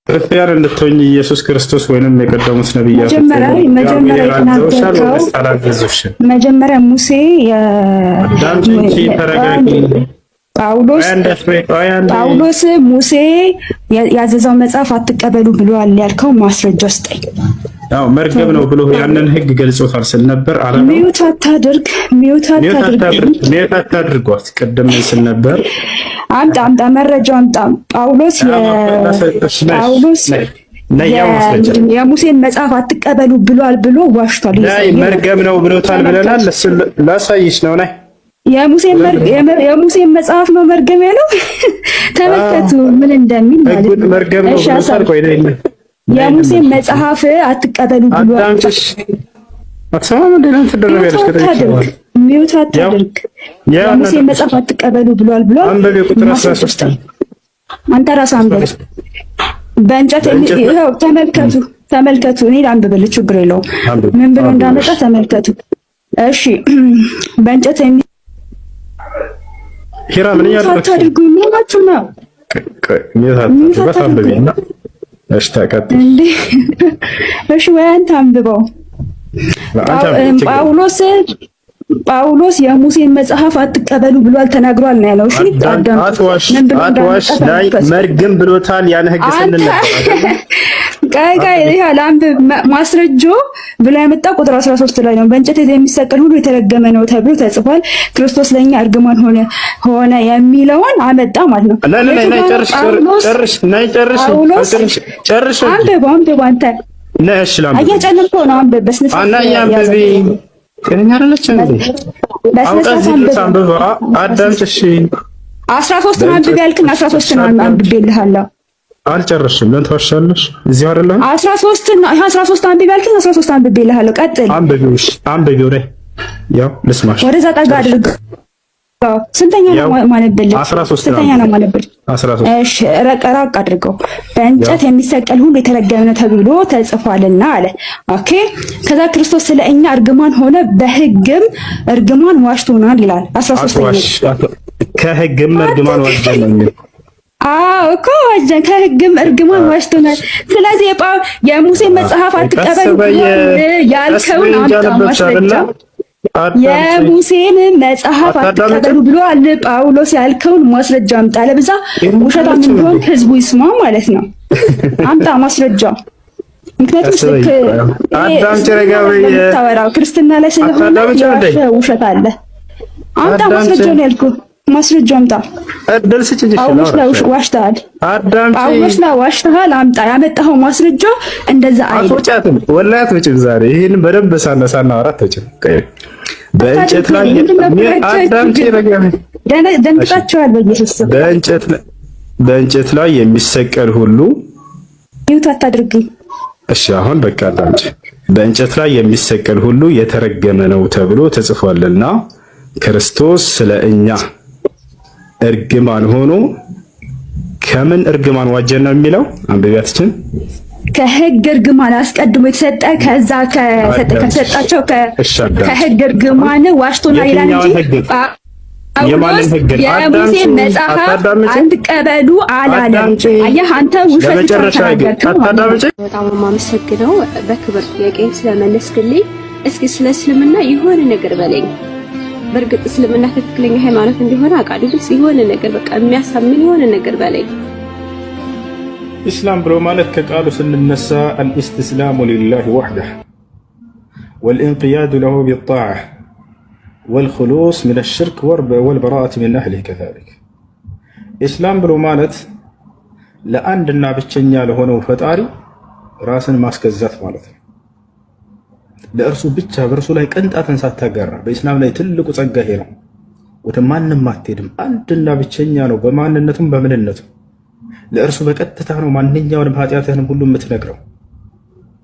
ክርስቲያን እንድትሆኝ ኢየሱስ ክርስቶስ ወይንም የቀደሙት ነብያት መጀመሪያ ሙሴ ጳውሎስ ሙሴ ያዘዘው መጽሐፍ አትቀበሉ ብሏል ያልከው ማስረጃ ስጠኝ። አዎ መርገም ነው ብሎ ያንን ህግ ገልጾታል ስል ነበር። ሚውት አታድርጓት ቅድም ስል ነበር። አምጣ መረጃው አምጣ። ጳውሎስ የሙሴን መጽሐፍ አትቀበሉ ብሏል ብሎ ዋሽቷል። መርገም ነው ብሎታል ብለናል። ላሳይሽ ነው ናይ የሙሴን መጽሐፍ ነው መርገም ያለው። ተመልከቱ ምን እንደሚል ማለት ነው። መርገም ነው ብሎታል። ቆይ የሙሴን መጽሐፍ አትቀበሉ ብሏል። አትሰማም እንዴ? ለምን ትደረጋለሽ? ሚውት አታድርግ። የሙሴን መጽሐፍ አትቀበሉ ብሏል። አንበቤ ቁጥር 13 አንተ ራስህ አንብብ። በእንጨት ይኸው ተመልከቱ። እኔ ላንብብልህ ችግር የለውም። ምን ብሎ እንዳመጣ ተመልከቱ። እሺ በእንጨት ሂራ ምን ያደርጋችሁ ነው? እሺ ተቀጥ እሺ ወይ አንተ አንብበው። ጳውሎስ የሙሴን መጽሐፍ አትቀበሉ ብሏል ተናግሯል ነው ያለው። እሺ አትዋሽ ላይ መርግም ብሎታል። ያን ህግ ስንል ማስረጃው ብሎ ያመጣው ቁጥር 13 ላይ ነው። በእንጨት የሚሰቀል ሁሉ የተረገመ ነው ተብሎ ተጽፏል፣ ክርስቶስ ለኛ እርግማን ሆነ የሚለውን አመጣ ማለት ነው። ጨርሽ አንተ ነሽ ላም እየጨነቀው ነው። አንብብ በስነ ስርዓት ከኛ አይደለች እንዴ? አዳምጪ። እሺ 13 አንብቤ ያልክን 13 አንብቤልሃለሁ። አልጨረስሽም። ለምን ተዋሻለሽ? እዚህ አይደለም 13 አንብቤ ያልክን 13 አንብቤልሃለሁ። ቀጥል። አንብቢው ላይ ያው ልስማሽ። ወደዛ ጠጋ አድርግ። ስንተኛ ነው ማነብልህ? ስንተኛ ነው ማነብልህ? እሺ ረቅ አድርገው። በእንጨት የሚሰቀል ሁሉ የተረገመ ነው ተብሎ ተጽፏልና አለ። ኦኬ። ከዛ ክርስቶስ ስለ እኛ እርግማን ሆነ፣ በሕግም እርግማን ዋሽቶናል ይላል። 13 ከሕግም እርግማን ዋሽቶናል። እኮ ከሕግም እርግማን ዋሽቶናል። ስለዚህ የሙሴ መጽሐፍ አትቀበሉ ያልከውን አምጣ ማስረጃ። የሙሴን መጽሐፍ አትቀበሉ ብሏል ጳውሎስ ያልከውን ማስረጃ አምጣ። ለብዛ ውሸታም እንደሆን ህዝቡ ይስማ ማለት ነው። አምጣ ማስረጃ። ምክንያቱም ታወራው ክርስትና ላይ ስለሆነ ውሸት አለ። አምጣ ማስረጃ ነው ያልኩህ። ማስረጃ አምጣ። ጳውሎስ ላይ ዋሽተሃል። አምጣ ያመጣኸው ማስረጃ። እንደዛ አይደል? አትወጫትም ወላሂ አትወጭም። ዛሬ ይሄን በደንብ ሳናወራ አትወጭም። በእንጨት ላይ ደንግጣቸዋል። በኢየሱስ በእንጨት ላይ የሚሰቀል ሁሉ ይውት አታድርጊ። እሺ አሁን በቃ አዳምጪ። በእንጨት ላይ የሚሰቀል ሁሉ የተረገመ ነው ተብሎ ተጽፏልና ክርስቶስ ስለ እኛ እርግማን ሆኖ ከምን እርግማን ዋጀን ነው የሚለው? አንብቢያችን ከሕግ እርግማን አስቀድሞ የተሰጠ ከዛ ከሰጣቸው ከሕግ እርግማን ዋሽቶና ይላል እንጂ የሙሴ መጽሐፍ አትቀበሉ አላለም። አየህ አንተ ውሸት ተናገርክ። በጣም የማመሰግነው በክብር ጥያቄን ስለመለስክልኝ። እስኪ ስለ እስልምና የሆነ ነገር በለኝ። በእርግጥ እስልምና ትክክለኛ ሃይማኖት እንደሆነ አውቃለሁ፣ ግን የሆነ ነገር በቃ የሚያሳምን የሆነ ነገር በለኝ። ኢስላም ብሎ ማለት ከቃሉ ስንነሳ አልኢስቲስላሙ ሊላሂ ወህደህ ወልኢንቅያዱ ለሁ ቢጣዓ ወልኹሉስ ሚነ ሽርክ ወልበራአት ሚን አህሊህ ከዛሊክ። ኢስላም ብሎ ማለት ለአንድና ብቸኛ ለሆነው ፈጣሪ ራስን ማስገዛት ማለት ነው። ለእርሱ ብቻ በእርሱ ላይ ቅንጣትን ሳታጋራ። በኢስላም ላይ ትልቁ ጸጋ ይሄ ነው። ወደ ማንም አትሄድም። አንድና ብቸኛ ነው በማንነቱም በምንነቱ። ለእርሱ በቀጥታ ነው ማንኛውንም ኃጢአትህንም ሁሉ የምትነግረው።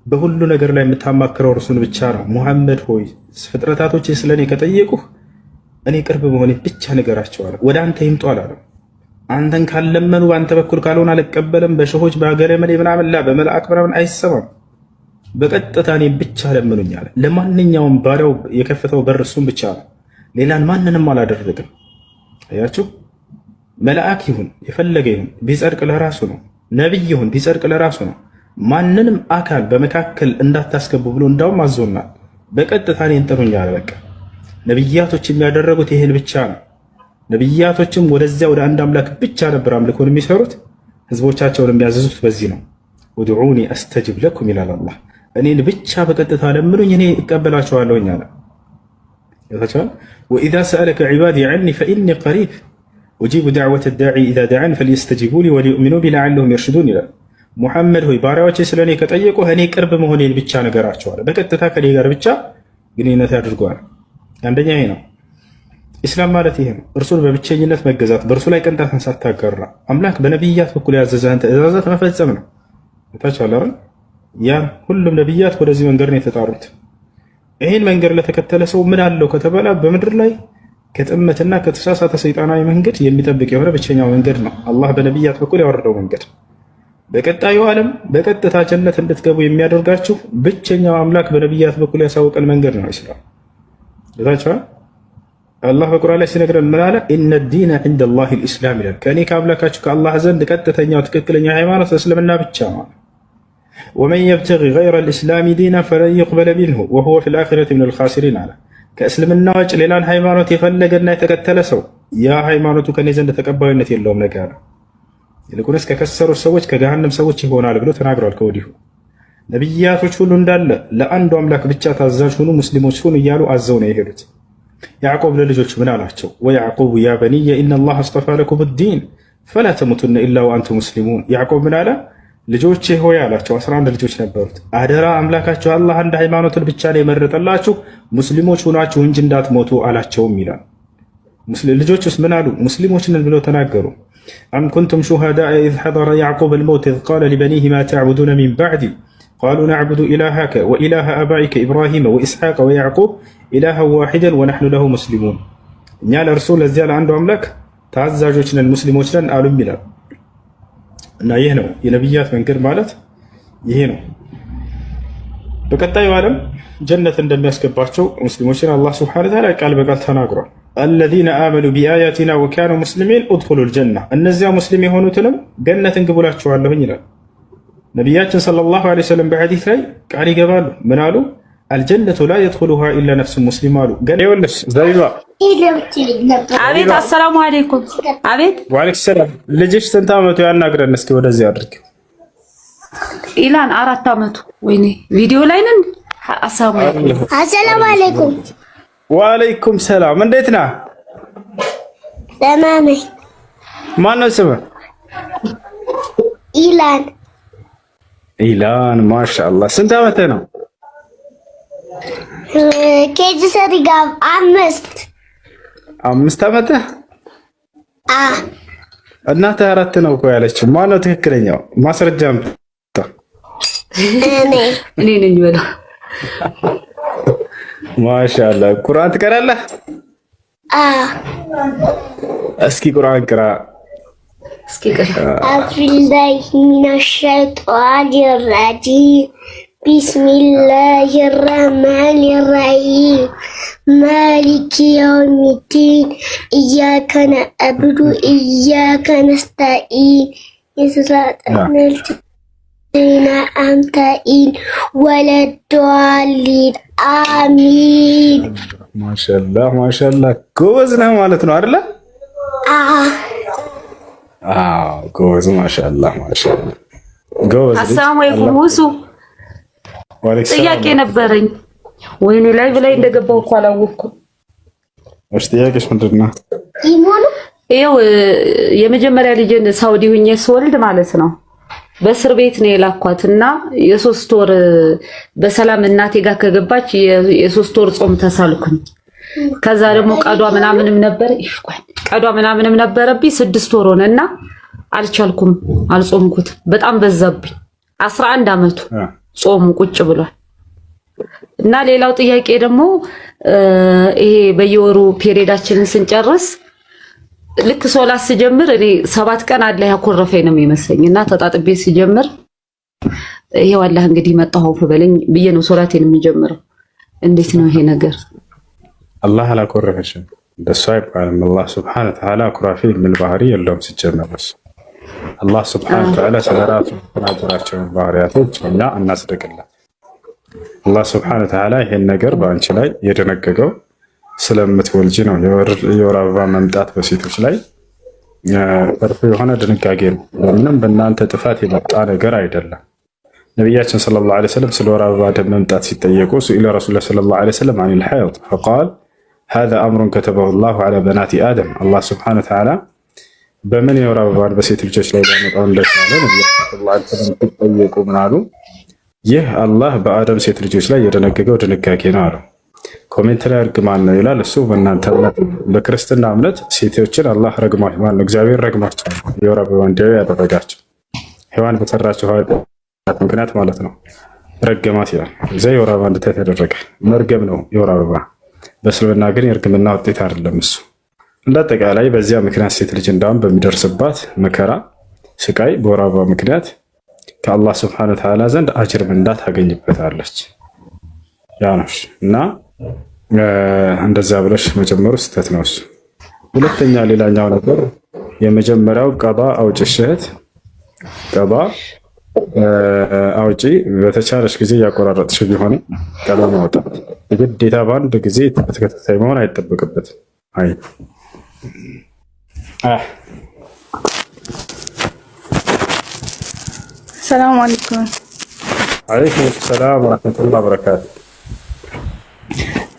በሁሉ ነገር ላይ የምታማክረው እርሱን ብቻ ነው። ሙሐመድ ሆይ ፍጥረታቶች ስለኔ ከጠየቁህ እኔ ቅርብ መሆኔ ብቻ ንገራቸዋለሁ፣ ወደ አንተ ይምጡ አላለም። አንተን ካለመኑ በአንተ በኩል ካልሆነ አልቀበልም፣ በሸሆች በሀገረ መሌ ምናምን በመልአክ ምናምን አይሰማም፣ በቀጥታ እኔ ብቻ ለምኑኝ አለ። ለማንኛውም ባሪያው የከፈተው በር እሱን ብቻ ነው፣ ሌላን ማንንም አላደረግም። አያችሁ፣ መልአክ ይሁን የፈለገ ይሁን ቢጸድቅ ለራሱ ነው። ነብይ ይሁን ቢጸድቅ ለራሱ ነው። ማንንም አካል በመካከል እንዳታስገቡ ብሎ እንዳውም አዞናል። በቀጥታ እኔን ጥሩኝ አለ። በቃ ነብያቶች የሚያደረጉት ይሄን ብቻ ነው። ነብያቶችም ወደዚያ ወደ አንድ አምላክ ብቻ ነበር አምልኮን የሚሰሩት። ህዝቦቻቸውን የሚያዘዙት በዚህ ነው። ወድዑኒ አስተጅብ ለኩም ይላል አላህ። እኔን ብቻ በቀጥታ ለምኑኝ እኔ እቀበላችኋለሁ አለ። ይታቻል ወኢዛ ሰአለከ ዒባዲ ዐኒ ፈኢኒ ቀሪብ ኡጂቡ ደዕወተ ዳዒ ኢዛ ደዓን ፈልየስተጂቡ ሊ ወሊዩእሚኑ ቢ ለዐለሁም የርሹዱን ይላል። ሙሐመድ ሆይ ባሪያዎቼ ስለኔ ከጠየቁ እኔ ቅርብ መሆኔን ብቻ ነገራቸዋል። በቀጥታ ከኔ ጋር ብቻ ግንኙነት ያድርጓል። አንደኛ ይሄ ነው። ኢስላም ማለት ይሄ ነው። እርሱን በብቸኝነት መገዛት፣ በእርሱ ላይ ቅንጣትን ሳታጋራ አምላክ በነቢያት በኩል ያዘዘህን ትእዛዛት መፈጸም ነው። ታቻለ ያን ሁሉም ነቢያት ወደዚህ መንገድ ነው የተጣሩት። ይህን መንገድ ለተከተለ ሰው ምን አለው ከተባለ በምድር ላይ ከጥመትና ከተሳሳተ ሰይጣናዊ መንገድ የሚጠብቅ የሆነ ብቸኛው መንገድ ነው አላህ በነቢያት በኩል ያወረደው መንገድ። በቀጣዩ ዓለም በቀጥታ ጀነት እንድትገቡ የሚያደርጋችሁ ብቸኛው አምላክ በነቢያት በኩል ያሳወቀን መንገድ ነው ኢስላም። ታቻለ አላህ በቁርአን ላይ ሲነግረን ምን አለ? ኢነ ዲነ ዒንደላሂ ልኢስላም ይላል። ከእኔ ከአምላካችሁ ከአላህ ዘንድ ቀጥተኛው ትክክለኛ ሃይማኖት እስልምና ብቻ ነው። ወመን የብተጊ ገይረ ልእስላሚ ዲና ፈለን ዩቅበለ ሚንሁ ወሁወ ፊል አኺረቲ ሚነል ኻሲሪን አለ። ከእስልምና ውጭ ሌላን ሃይማኖት የፈለገና የተከተለ ሰው ያ ሃይማኖቱ ከኔ ዘንድ ተቀባይነት የለውም ነገ አለ። ይልቁንስ ከከሰሩት ሰዎች ከገሃነም ሰዎች ይሆናል ብሎ ተናግሯል። ከወዲሁ ነቢያቶች ሁሉ እንዳለ ለአንዱ አምላክ ብቻ ታዛዥ ሁኑ፣ ሙስሊሞች ሁኑ እያሉ አዘው ነው የሄዱት። ያዕቆብ ለልጆቹ ምን አላቸው? ወያዕቁብ ያ በኒየ ኢነላህ አስጠፋ ለኩም ዲን ፈላ ተሙቱነ ኢላ ወአንቱም ሙስሊሙን። ያዕቆብ ምን አለ? ልጆቼ ሆይ አላቸው። 11 ልጆች ነበሩት። አደራ አምላካችሁ አላህ አንድ ሃይማኖትን ብቻ ነው የመረጠላችሁ ሙስሊሞች ሁናችሁ እንጂ እንዳትሞቱ አላቸውም ይላል። ልጆቹስ ምን አሉ? ሙስሊሞች ነን ብለው ተናገሩ። አም ኩንቱም ሹሃዳአ ኢዝ ሐደረ ያዕቁብ አልመውት ኢዝ ቃለ ሊበኒህ ማ ተዕቡዱነ ሚን ባዕዲ ቃሉ ነዕቡዱ ኢላሀከ ወኢላሀ አባኢከ ኢብራሂመ ወኢስሐቀ ወያዕቁብ ኢላሀን ዋሒደን ወነሕኑ ለሁ ሙስሊሙን። እኛ ለእርሱ ለዚያ ለአንዱ አምላክ ታዛዦች ነን ሙስሊሞች ነን አሉም ይላል። እና ይህ ነው የነቢያት መንገድ ማለት ይሄ ነው። በቀጣዩ ዓለም ጀነት እንደሚያስገባቸው ሙስሊሞችን አላህ ሱብሓነሁ ወተዓላ ቃል በቃል ተናግሯል። አለዚነ አመኑ ቢአያቲና ወካኑ ሙስሊሚን ኡድኹሉል ጀና፣ እነዚያ ሙስሊም የሆኑትንም ገነትን ግቡላችኋለሁኝ ይላል። ነቢያችን ሰለላሁ ዐለይሂ ወሰለም በሐዲስ ላይ ቃል ይገባሉ። ምን አሉ? አልጀነቱ ላ የድኹሉሃ ኢላ ነፍሱን ሙስሊም አሉ። ገኔውልስ ዘቢባ አቤት። አሰላሙ አለይኩም። አቤት። ወአለይኩም ሰላም። ልጅሽ ስንት ዓመቱ? ያናግረን እስኪ ወደዚህ አድርግ። ኢላን 4 ዓመቱ። ወይኔ ቪዲዮ ላይ ነን። አሰላሙ አለይኩም። ወአለይኩም ሰላም። እንዴት ነህ? ደህና ነኝ። ማነው ስምህ? ኢላን። ኢላን ማሻአላህ። ስንት ዓመትህ ነው? ኬጂ ሰሪጋ 5 ዓመትህ? እናትህ 4 ነው እኮ ያለችው። ማነው ትክክለኛው? ማስረጃ እኔ ነኝ በላ። ማሻአላህ። ቁርአን ትቀራለህ? እስኪ ቁርአን ቅራ። እስኪ ቅራ። አብዱላሂ ሚነሽ ሸይጧኒር ረጂም ቢስሚላሂ ረህማኒ ረሂም ማሊኪ የውሚዲን ኢያከ ነዕቡዱ ወኢያከ ነስተዒን ኢህዲነል ሲራጠል ሙስተቂም ወለዷሊን አሚን። ማሻአላህ ማሻአላህ። ጎበዝ ነህ ማለት ነው አይደለ? አዎ ጎበዝ። ማሻአላህ ማሻአላህ ጎበዝ። አሰላሙ አለይኩም ውሱ። ጥያቄ ነበረኝ። ወይኔ ላይ ብላይ እንደገባው እኮ አላወቅኩም። እሺ ጥያቄሽ ምንድን ነው? ይኸው የመጀመሪያ ልጅን ሳውዲ ሁኜ ስወልድ ማለት ነው በእስር ቤት ነው የላኳትና የ3 ወር በሰላም እናቴ ጋር ከገባች የ3 ወር ጾም ተሳልኩኝ። ከዛ ደግሞ ቀዷ ምናምንም ነበር ቀዷ ምናምንም ነበረብኝ 6 ወር ሆነና አልቻልኩም፣ አልጾምኩት። በጣም በዛብኝ። 11 ዓመቱ ጾሙ ቁጭ ብሏል። እና ሌላው ጥያቄ ደግሞ ይሄ በየወሩ ፔሪዳችንን ስንጨርስ ልክ ሶላት ስጀምር እኔ 7 ቀን አላህ ያኮረፈኝ ነው የሚመስለኝ እና ተጣጥቤ ስጀምር ይሄው አላህ እንግዲህ መጣሁ በለኝ ብዬ ነው ሶላቴን የምጀምረው። እንዴት ነው ይሄ ነገር? አላህ አላኮረፈሽም። እንደሱ አይባልም። አላህ ሱብሓነሁ ወተዓላ ኩራፊ የሚል ባህሪ የለውም ሲጀመር። አላህ ሱብሓነሁ ወተዓላ ስለራሱ የተናገራቸውን ባህሪያቶች እኛ እናጽድቅለት። አላህ ሱብሓነሁ ወተዓላ ይሄን ነገር በአንቺ ላይ የደነገገው ስለምትወልጂ ነው። የወር አበባ መምጣት በሴቶች ላይ እርፍ የሆነ ድንጋጌ ነው። ምንም በእናንተ ጥፋት የመጣ ነገር አይደለም። ነቢያችን ሰለላሁ ዐለይሂ ወሰለም ስለ ወር አበባ ደም መምጣት ሲጠየቁ ሱኢለ ረሱሉላህ ሰለላሁ ዐለይሂ ወሰለም አኒል ሐይድ ፈቃል ሃዛ አምሩን ከተበሁ ላሁ ዐላ በናቲ አደም። አላህ ሱብሓነሁ ወተዓላ በምን የወር አበባን በሴት ልጆች ላይ ሊያመጣው እንደቻለ ነቢያችን ሰለላሁ ዐለይሂ ወሰለም ሲጠየቁ ምን አሉ? ይህ አላህ በአደም ሴት ልጆች ላይ የደነገገው ድንጋጌ ነው አሉ። ኮሜንት ላይ እርግማን ነው ይላል። እሱ በእናንተ እምነት፣ በክርስትና እምነት ሴቶችን አላህ ረግሟቸው ማለት ነው፣ እግዚአብሔር ረግሟቸው የወር አበባ እንዲያዩ ያደረጋቸው ሔዋን በሰራቸው ምክንያት ማለት ነው። ረገማት ይላል። እዚያ የወር አበባ እንድታይ ተደረገ። መርገም ነው የወር አበባ። በእስልምና ግን የእርግምና ውጤት አይደለም እሱ። እንደ አጠቃላይ በዚያ ምክንያት ሴት ልጅ እንዳውም በሚደርስባት መከራ፣ ስቃይ በወር አበባ ምክንያት ከአላህ ስብሐነሁ ወተዓላ ዘንድ አጅር ምንዳ ታገኝበታለች። ያ ነው እና እንደዛ ብለሽ መጀመሩ ስህተት ነው እሱ። ሁለተኛ ሌላኛው ነገር የመጀመሪያው ቀባ አውጪ እህት፣ ቀባ አውጪ በተቻለሽ ጊዜ ያቆራረጥሽ ቢሆን ቀባ ማውጣት ግዴታ በአንድ ጊዜ በተከታታይ መሆን አይጠበቅበትም። አይ ሰላም አለይኩም። አለይኩም ሰላም ወራህመቱላሂ ወበረካቱ።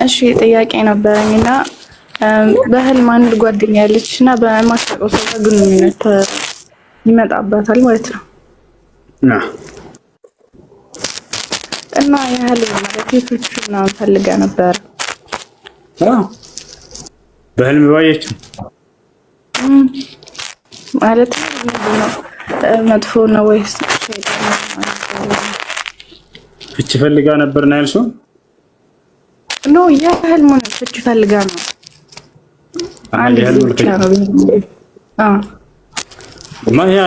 እሺ ጥያቄ ነበረኝና በህልም አንድ ጓደኛ ያለች እና በማስታወቂያው ሰው ጋር ግንኙነት ይመጣባታል ማለት ነው እና የህልም ማለት የፍቹ ምናምን ፈልጋ ነበር። በህልም ባየችው ማለት ነው መጥፎ ነው ወይስ ሸይጣን ነው? ፍቺ ፈልጋ ነበር ነው ያልሽው? ኖ የህልሙን ፍቺ ፈልጋ ነው። አንድ ብቻ ነው። ማያ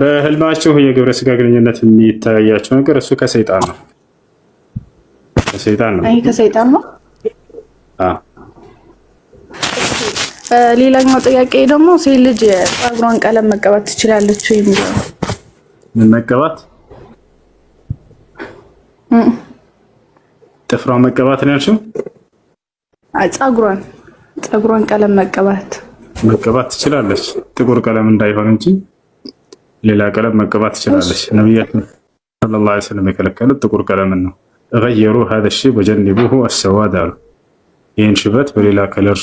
በህልማችሁ የግብረ ስጋ ግንኙነት የሚታያቸው ነገር እሱ ከሰይጣን ነው። ከሰይጣን ነው። አይ ከሰይጣን ነው። ሌላኛው ጥያቄ ደግሞ ሴት ልጅ ፀጉሯን ቀለም መቀባት ትችላለች ወይ? ምን መቀባት? ጥፍሯን መቀባት ነው ያልሽው? ፀጉሯን ቀለም መቀባት ትችላለች። ጥቁር ቀለም እንዳይሆን እንጂ ሌላ ቀለም መቀባት ትችላለች። ነብያችን ሰለላሁ ዐለይሂ ወሰለም የከለከሉት ጥቁር ቀለምን ነው። ተገየሩ هذا الشيء وجنبوه السواد አሉ። ይህን ሽበት በሌላ ከለር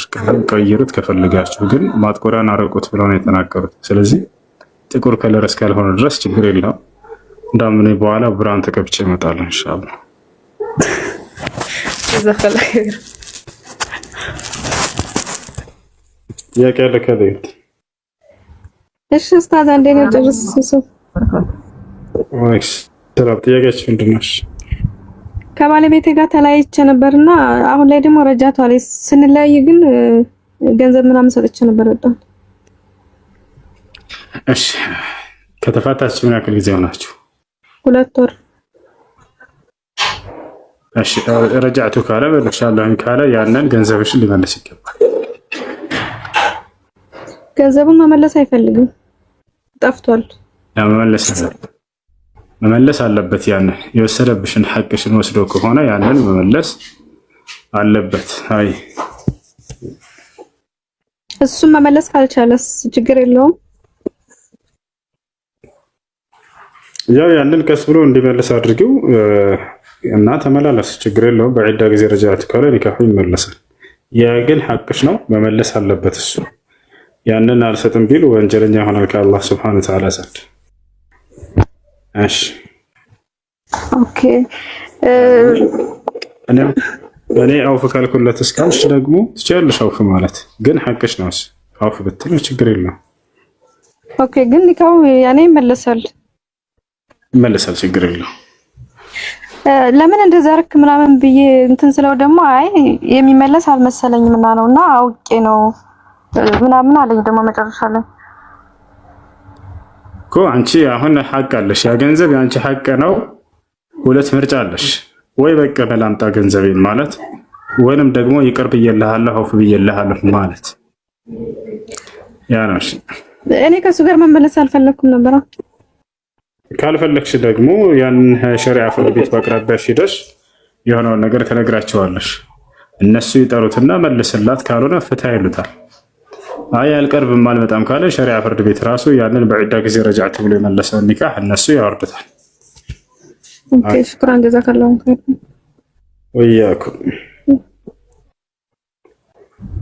ቀይሩት ከፈለጋችሁ፣ ግን ማጥቆሪያን አረቁት ብለው ነው የተናገሩት። ስለዚህ ጥቁር ከለር እስካልሆነ ድረስ ችግር የለውም። እንዳውም እኔ በኋላ ብርሃን ተቀብቼ እመጣለሁ ኢንሻአላህ። ጥያቄ አለ ከቤት? እሺ ኡስታዝ አንዴ ነው ጨርስ። ወይስ ተራብ ጥያቄሽ ምንድን ነው? ከባለቤቴ ጋር ተለያይቼ ነበርና አሁን ላይ ደግሞ ረጃቷ ላይ ስንለያይ ግን ገንዘብ ምናምን ሰጥቼ ነበር ወጣን። እሺ ከተፋታችሁ ምን ያክል ጊዜ ሆናችሁ? 2 ወር። እሺ ረጃቱ ካለ በልሻለሁ ካለ ያንን ገንዘብሽን ሊመልስ ይገባል። ገንዘቡን መመለስ አይፈልግም፣ ጠፍቷል። መመለስ አለበት። ያንን የወሰደብሽን ሐቅሽን ወስዶ ከሆነ ያንን መመለስ አለበት። አይ እሱም መመለስ ካልቻለስ ችግር የለውም። ያው ያንን ቀስ ብሎ እንዲመለስ አድርጊው እና ተመላለስ፣ ችግር የለውም። በዒዳ ጊዜ ረጃት ካለ ኒካሁ ይመለሳል። ያ ግን ሐቅሽ ነው፣ መመለስ አለበት እሱ። ያንን አልሰጥም ቢል ወንጀለኛ ይሆናል ከአላህ ሱብሓነሁ ወተዓላ ዘንድ። እሺ ኦኬ። እኔ አውፍ ካልኩለት እስካልሽ ደግሞ ትችያለሽ አውፍ ማለት፣ ግን ሐቅሽ ነው እሱ። አውፍ ብትል ችግር የለውም። ኦኬ። ግን ኒካሁ ያኔ ይመለሳል፣ ችግር የለውም። ለምን እንደዛ አርክ ምናምን ብዬ እንትን ስለው ደግሞ አይ የሚመለስ አልመሰለኝም እና ነውና አውቄ ነው ምናምን አለኝ። ደግሞ መጨረሻ ላይ እኮ አንቺ አሁን ሐቅ አለሽ፣ ያ ገንዘብ የአንቺ ሐቅ ነው። ሁለት ምርጫ አለሽ፣ ወይ በቃ በላምጣ ገንዘቤን ማለት፣ ወይንም ደግሞ ይቅር ብዬልሃለሁ አውፍ ብዬልሃለሁ ማለት። ያ ነው እኔ ከሱ ጋር መመለስ አልፈለኩም ነበር። ካልፈለግሽ ደግሞ ያን ሸሪዓ ፍርድ ቤት በአቅራቢያሽ ሄደሽ የሆነውን ነገር ተነግራቸዋለሽ። እነሱ ይጠሩትና መልስላት፣ ካልሆነ ፍታ ይሉታል። አይ አልቀርብም አልመጣም ካለ ሸሪዓ ፍርድ ቤት ራሱ ያንን በዒዳ ጊዜ ረጃዕት ብሎ የመለሰውን ኒካህ እነሱ ያወርዱታል። ኦኬ ሽክራን ጀዛከላሁ ኸይር ወያኩም።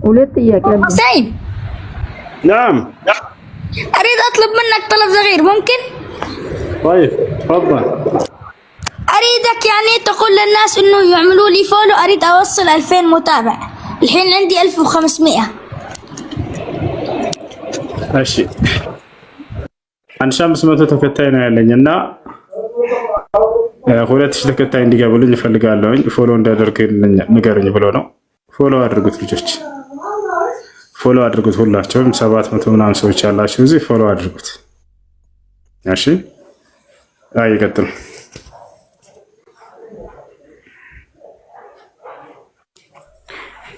ሁለት ጥያቄ አለ። حسين نعم اريد اطلب منك طلب صغير ممكن؟ طيب تفضل. اريدك يعني تقول للناس انه يعملوا لي فولو، اريد اوصل 2000 متابع، الحين عندي 1500. እሺ 1500 ተከታይ ነው ያለኝና 2000 ተከታይ እንዲገቡልኝ እፈልጋለሁኝ። ፎሎ እንዳደርግልኝ ንገሩኝ ብሎ ነው። ፎሎ አድርጉት ልጆች፣ ፎሎ አድርጉት። ሁላችሁም 700 ምናምን ሰዎች ያላችሁ እዚህ ፎሎ አድርጉት። እሺ ይቀጥል።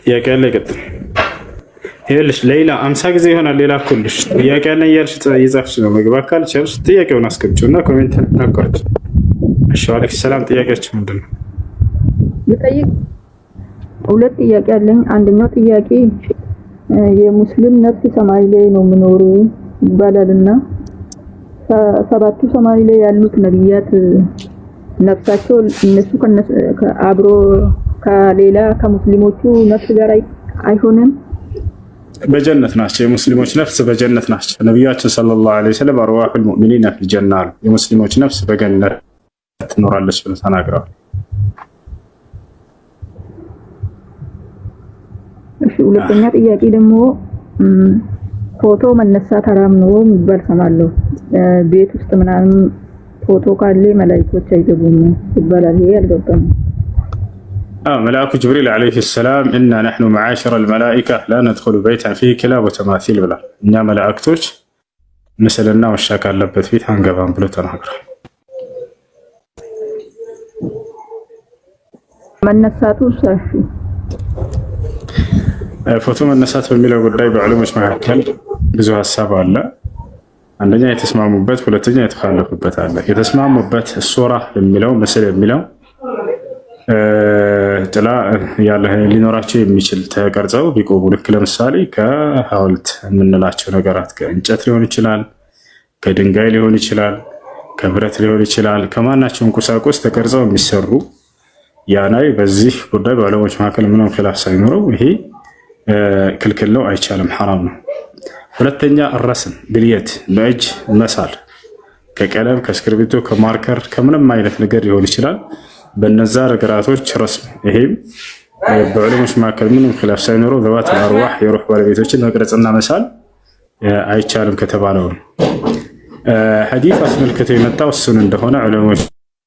ጥያቄ ያለ ይቀጥል። ይኸውልሽ ሌላ 50 ጊዜ ይሆናል ሌላ ኩልሽ ጥያቄ ያለ እያልሽ እየጻፍሽ ነው። መግባት ካልቻልሽ ጥያቄውን አስገብጪውና ኮሜንት አቋርጥ። እሺ ወአለይኩም ሰላም። ጥያቄያችሁ ምንድን ነው? ልጠይቅ። ሁለት ጥያቄ አለኝ። አንደኛው ጥያቄ የሙስሊም ነፍስ ሰማይ ላይ ነው የሚኖረው ይባላልና ሰባቱ ሰማይ ላይ ያሉት ነብያት ነፍሳቸው እነሱ አብሮ ከሌላ ከሙስሊሞቹ ነፍስ ጋር አይሆንም? በጀነት ናቸው። የሙስሊሞች ነፍስ በጀነት ናቸው። ነብያችን ሰለላሁ ዐለይሂ ወሰለም አርዋሁል ሙእሚኒን ፊል ጀና አሉ። የሙስሊሞች ነፍስ በገነት ትኖራለች ብለው ተናግረዋል። እሺ ሁለተኛ ጥያቄ ደግሞ ፎቶ መነሳት ሐራም ነው የሚባል ሰማለሁ። ቤት ውስጥ ምናምን ፎቶ ካለ መላእክቶች አይገቡም ይባላል። ይሄ አልገባም። መልአኩ ጅብሪል ዓለይሂ ሰላም እና ነሕኑ መዓሸረ አልመላኢካ ላ ነድኹሉ በይተን ፊህ ኪላብ ወተማሲል ብሏል። እኛ መላእክቶች ምስልና ውሻ ካለበት ቤት አንገባም ብሎ ተናግሯል። መነሳቱ ሰፊ ፎቶ መነሳት በሚለው ጉዳይ በዕለሞች መካከል ብዙ ሀሳብ አለ። አንደኛ የተስማሙበት፣ ሁለተኛ የተካለፉበት አለ። የተስማሙበት ሱራ የሚለው ምስል የሚለው ጥላ ያለ ሊኖራቸው የሚችል ተቀርጸው ቢቆሙ ልክ ለምሳሌ ከሐውልት የምንላቸው ነገራት ከእንጨት ሊሆን ይችላል፣ ከድንጋይ ሊሆን ይችላል፣ ከብረት ሊሆን ይችላል። ከማናቸውም ቁሳቁስ ተቀርጸው የሚሰሩ ያናይ በዚህ ጉዳይ በዕለሞች መካከል ምንም ኺላፍ ሳይኖረው ይሄ ክልክል ነው፣ አይቻልም፣ ሐራም ነው። ሁለተኛ ረስም ብልየት በእጅ መሳል ከቀለም ከእስክሪብቶ ከማርከር ከምንም አይነት ነገር ሊሆን ይችላል። በነዛ ነገራቶች ረስም ይሄም በዕለሞች መካከል ምንም ኺላፍ ሳይኖረው ዘዋት አርዋህ የሩህ ባለቤቶችን መቅረጽና መሳል አይቻልም ከተባለው ሐዲስ አስመልክተው የመጣው እሱን እንደሆነ ዕለሞች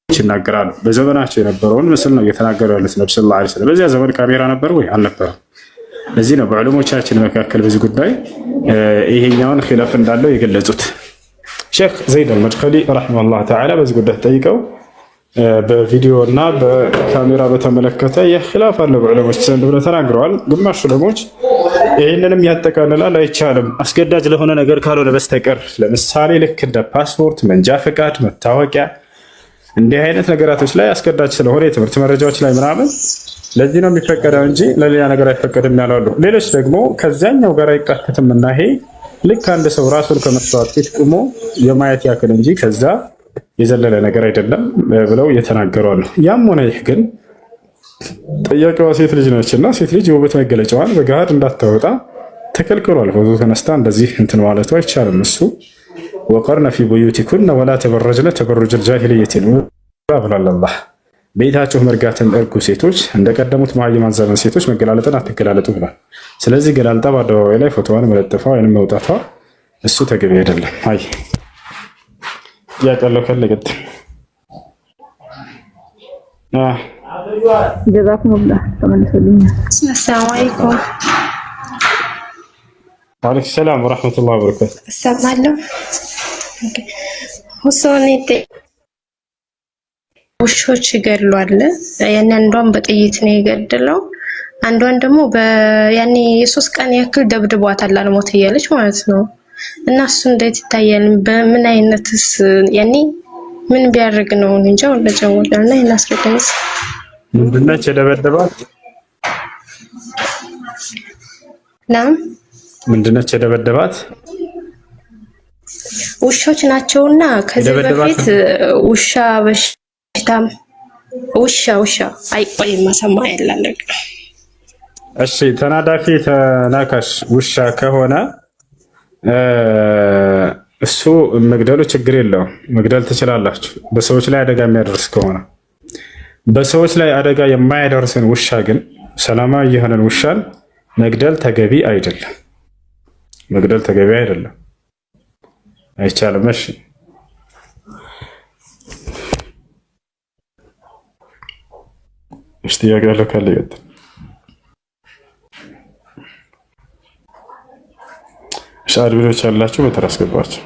ይናገራሉ። በዘመናቸው የነበረውን ምስል ነው እየተናገሩ ያሉት ነብዩ ሰለላሁ ዐለይሂ ወሰለም። በዚያ ዘመን ካሜራ ነበር ወይ? አልነበረም። ለዚህ ነው በዕለሞቻችን መካከል በዚህ ጉዳይ ይሄኛውን ኺላፍ እንዳለው የገለጹት። ሼክ ዘይድ አልመድኸሊ ረሂመሁላህ ተዓላ በዚህ ጉዳይ ጠይቀው በቪዲዮ እና በካሜራ በተመለከተ የኺላፍ አለው በዕለሞች ዘንድ ብለው ተናግረዋል። ግማሽ ዕለሞች ይህንንም ያጠቃልላል፣ አይቻልም አስገዳጅ ለሆነ ነገር ካልሆነ በስተቀር ለምሳሌ ልክ እንደ ፓስፖርት፣ መንጃ ፈቃድ፣ መታወቂያ እንዲህ አይነት ነገራቶች ላይ አስገዳጅ ስለሆነ የትምህርት መረጃዎች ላይ ምናምን ለዚህ ነው የሚፈቀደው እንጂ ለሌላ ነገር አይፈቀድም ያላሉ። ሌሎች ደግሞ ከዚያኛው ጋር አይቃተትም እና ይሄ ልክ አንድ ሰው ራሱን ከመስዋዕት ፊት ቆሞ የማየት ያክል እንጂ ከዛ የዘለለ ነገር አይደለም ብለው እየተናገሩ አሉ። ያም ሆነ ይህ ግን ጥያቄዋ ሴት ልጅ ነች እና ሴት ልጅ የውበት መገለጫዋን በገሃድ እንዳታወጣ ተከልክሏል። ፎቶ ተነስታ እንደዚህ እንትን ማለቱ አይቻልም። እሱ ወቀርነ ፊ ቡዩቲኩነ ወላ ተበረጅነ ተበሩጀል ጃሂልየቲን ብሏል አላህ። ቤታችሁ መርጋትን እርጉ ሴቶች እንደቀደሙት መሃይማን ዘመን ሴቶች መገላለጥን አትገላለጡ ብሏል። ስለዚህ ገላልጣ በአደባባይ ላይ ፎቶዋን መለጠፏ ወይም መውጣቷ እሱ ተገቢ አይደለም። አይ ያቀለው ከለገት ጀዛኩሙላህ ተመልሰልኛል። አሰላሙ አለይኩም። ወአለይኩም ሰላም ወራህመቱላሂ ወበረካቱ። እሰማለሁ። ሁሶኔ ውሾች ይገድሏል። ያን አንዷን በጥይት ነው የገደለው። አንዷን ደግሞ ያኔ የ3 ቀን ያክል ደብድቧታል አልሞት እያለች ማለት ነው። እና እሱ እንዴት ይታያል? በምን አይነትስ ያኔ ምን ቢያደርግ ነው እንጃ ወለጀውልና እናስረዳኝ። ምንድነች የደበደባት? ምንድነች የደበደባት? ውሾች ናቸውና ከዚህ በፊት ውሻ በሽታም ውሻ አይቆይ ማሰማ ያላለቅ። እሺ ተናዳፊ ተናካሽ ውሻ ከሆነ እሱ መግደሉ ችግር የለውም፣ መግደል ትችላላችሁ። በሰዎች ላይ አደጋ የሚያደርስ ከሆነ በሰዎች ላይ አደጋ የማያደርስን ውሻ ግን ሰላማዊ የሆነን ውሻን መግደል ተገቢ አይደለም። መግደል ተገቢ አይደለም፣ አይቻልም። እሺ ጥያቄ ያለው ካለ ይቀጥል። አድሚኖች ያላችሁ በተራ አስገባችሁ።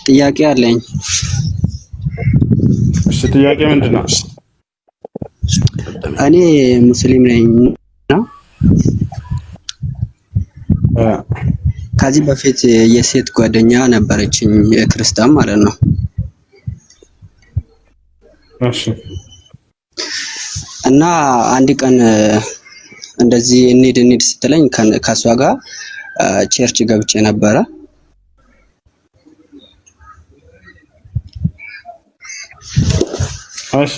ጥያቄ አለኝ። እሺ ጥያቄ ምንድነው? እኔ ሙስሊም ነኝ እና ከዚህ በፊት የሴት ጓደኛ ነበረችኝ፣ ክርስቲያን ማለት ነው። እሺ እና አንድ ቀን እንደዚህ እንሂድ ስትለኝ ከሷ ጋር ቸርች ገብቼ ነበረ። እሺ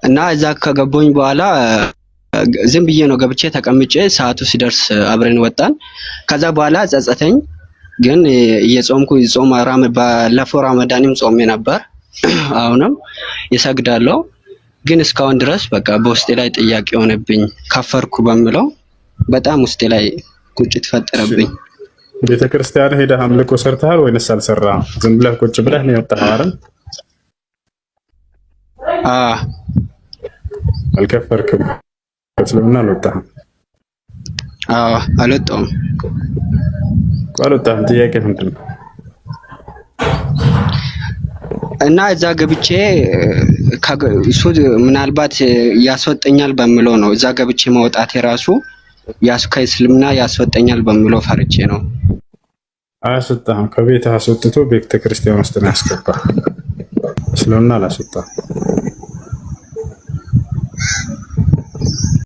እና እዛ ከገባኝ በኋላ ዝም ብዬ ነው ገብቼ ተቀምጬ፣ ሰዓቱ ሲደርስ አብረን ወጣን። ከዛ በኋላ ጸጸተኝ። ግን እየጾምኩ ባለፈው ረመዳንም ጾሜ ነበር፣ አሁንም ይሰግዳለሁ። ግን እስካሁን ድረስ በቃ በውስጤ ላይ ጥያቄ ሆነብኝ። ከፈርኩ በሚለው በጣም ውስጤ ላይ ቁጭት ፈጠረብኝ። ቤተክርስቲያን ሄደህ አምልኮ ሰርተሃል ወይንስ አልሰራህም? ዝም ብለህ ቁጭ ብለህ ነው የወጣኸው አይደል? አልከፈርክም፣ ከእስልምና አልወጣህም? አልወጣሁም። ጥያቄ ምንድን ነው? እና እዛ ገብቼ እሱ ምናልባት ያስወጠኛል በሚለው ነው እዛ ገብቼ መውጣት የራሱ ከእስልምና ያስወጠኛል በሚለው ፈርቼ ነው። አያስወጣህም። ከቤት አስወጥቶ ቤተ ክርስቲያን ውስጥ ነው ያስገባህ። እስልምና አላስወጣህም።